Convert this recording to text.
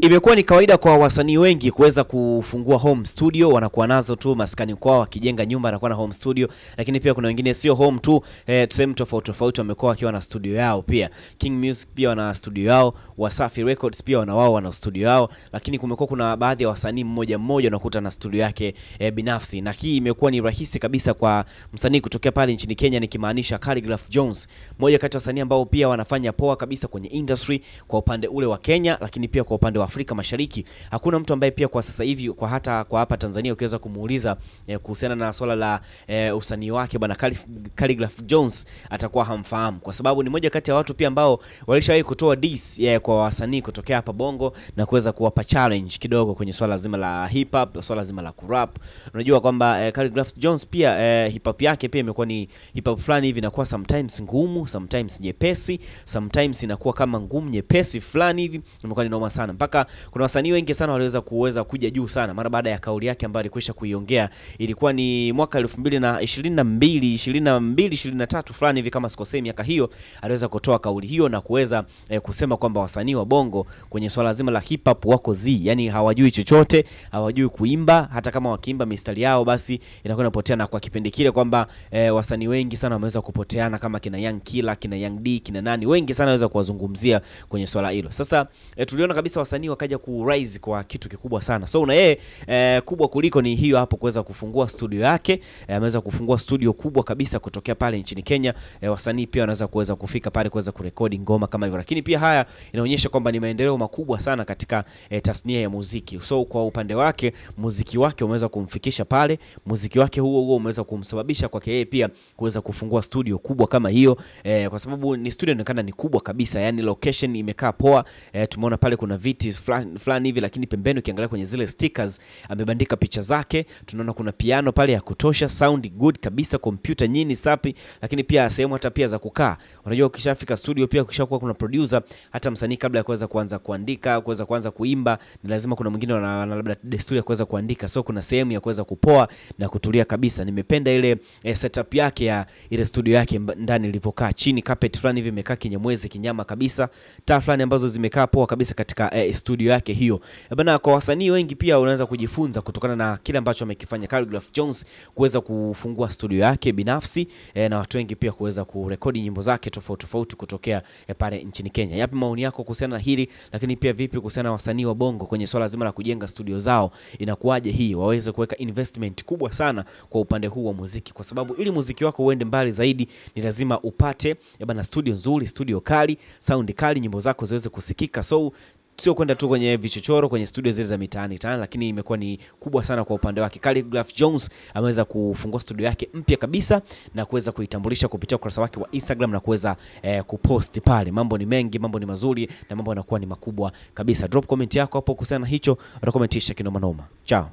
Imekuwa ni kawaida kwa wasanii wengi kuweza kufungua home studio, wanakuwa nazo tu maskani kwao, wakijenga nyumba anakuwa na home studio, lakini pia kuna wengine sio home tu, tuseme tofauti wamekuwa wakiwa na studio yao pia. King Music pia wana studio yao, Wasafi Records pia wana studio yao, lakini kumekuwa kuna baadhi ya wasanii mmoja unakuta na studio yake binafsi, na hii imekuwa ni rahisi kabisa kwa msanii kutokea pale nchini Kenya, nikimaanisha Khaligraph Jones, mmoja kati ya wasanii ambao pia wanafanya poa kabisa kwenye industry kwa upande ule wa Kenya, lakini pia kwa upande wa Afrika Mashariki. Hakuna mtu ambaye pia kwa sasa hivi kwa hapa Tanzania ukiweza kumuuliza kuhusiana na swala la usanii wake bwana Khaligraph Jones atakuwa hamfahamu, kwa sababu ni moja kati ya watu pia ambao walishawahi kutoa diss kwa wasanii kutokea hapa Bongo na kuweza kuwapa challenge kidogo kwenye swala zima la hip hop, swala zima la kurap. Unajua kwamba Khaligraph Jones pia hip hop yake pia imekuwa ni hip hop fulani hivi, inakuwa sometimes ngumu, sometimes nyepesi, sometimes inakuwa kama ngumu nyepesi fulani hivi, imekuwa ni noma sana. Mpaka kuna wasanii wengi sana waliweza kuja juu sana mara baada ya kauli yake ambayo alikwisha kuiongea. Ilikuwa ni mwaka 2022-23 fulani hivi kama sikosei, miaka hiyo aliweza kutoa kauli hiyo na kuweza kusema kwamba wasanii wa Bongo kwenye swala zima la hip hop wako yani hawajui chochote, hawajui kuimba, hata kama wakiimba mistari yao basi inakuwa inapotea, na kwa kipindi kile kwamba wasanii wengi sana wameweza kupoteana kama kina Young Killer, kina Young D, kina nani, wengi sana waweza kuwazungumzia kwenye swala hilo. Sasa tuliona kabisa wasanii wakaja ku rise kwa kitu kikubwa sana. So na yeye kubwa kuliko ni hiyo hapo kuweza kufungua studio yake. Ameweza kufungua studio kubwa kabisa kutokea pale nchini Kenya. Wasanii pia wanaweza kuweza kufika pale kuweza kurekodi ngoma kama hivyo. Lakini pia haya inaonyesha kwamba ni maendeleo makubwa sana katika tasnia ya muziki. So kwa upande wake muziki wake umeweza kumfikisha pale. Muziki wake huo umeweza kumsababisha kwake yeye pia kuweza kufungua studio kubwa kama hiyo, kwa sababu ni studio inaonekana ni kubwa kabisa. Yani location imekaa poa. Tumeona pale kuna viti fulani hivi, lakini pembeni ukiangalia kwenye zile stickers amebandika picha zake. Tunaona kuna piano pale ya kutosha, sound good kabisa, computer nyingi sapi, lakini pia sehemu hata pia za kukaa. Unajua ukishafika studio pia ukishakuwa kuna producer, hata msanii kabla ya kuweza kuanza kuandika, kuanza kuimba, ni lazima kuna mwingine ana labda desturi ya kuweza kuandika. So kuna sehemu ya kuweza kupoa na kutulia kabisa. Nimependa ile setup yake ya ile studio yake ndani ilipokaa. Chini carpet fulani hivi imekaa kinyamwezi kinyama kabisa. Taa fulani ambazo zimekaa poa kabisa katika studio yake hiyo. Bana, kwa wasanii wengi pia unaweza kujifunza kutokana na kile ambacho amekifanya Khaligraph Jones, kuweza kufungua studio yake binafsi, na watu wengi pia kuweza kurekodi nyimbo zake tofauti kutokea pale nchini Kenya. Yapi maoni yako kuhusiana na hili? Lakini pia vipi kuhusiana na wasanii wa Bongo kwenye swala zima la kujenga studio zao? Inakuaje hii waweze kuweka investment kubwa sana kwa upande huu wa muziki, kwa sababu ili muziki wako uende mbali zaidi ni lazima upate bana studio nzuri, studio kali, sound kali, nyimbo zako ziweze kusikika. So sio kwenda tu kwenye vichochoro kwenye studio zile za mitaani, lakini imekuwa ni kubwa sana kwa upande wake. Khaligraph Jones ameweza kufungua studio yake mpya kabisa na kuweza kuitambulisha kupitia ukurasa wake wa Instagram na kuweza kupost pale. Mambo ni mengi, mambo ni mazuri na mambo yanakuwa ni makubwa kabisa. Drop comment yako hapo kuhusiana na hicho, utakomentisha kinoma noma. Ciao.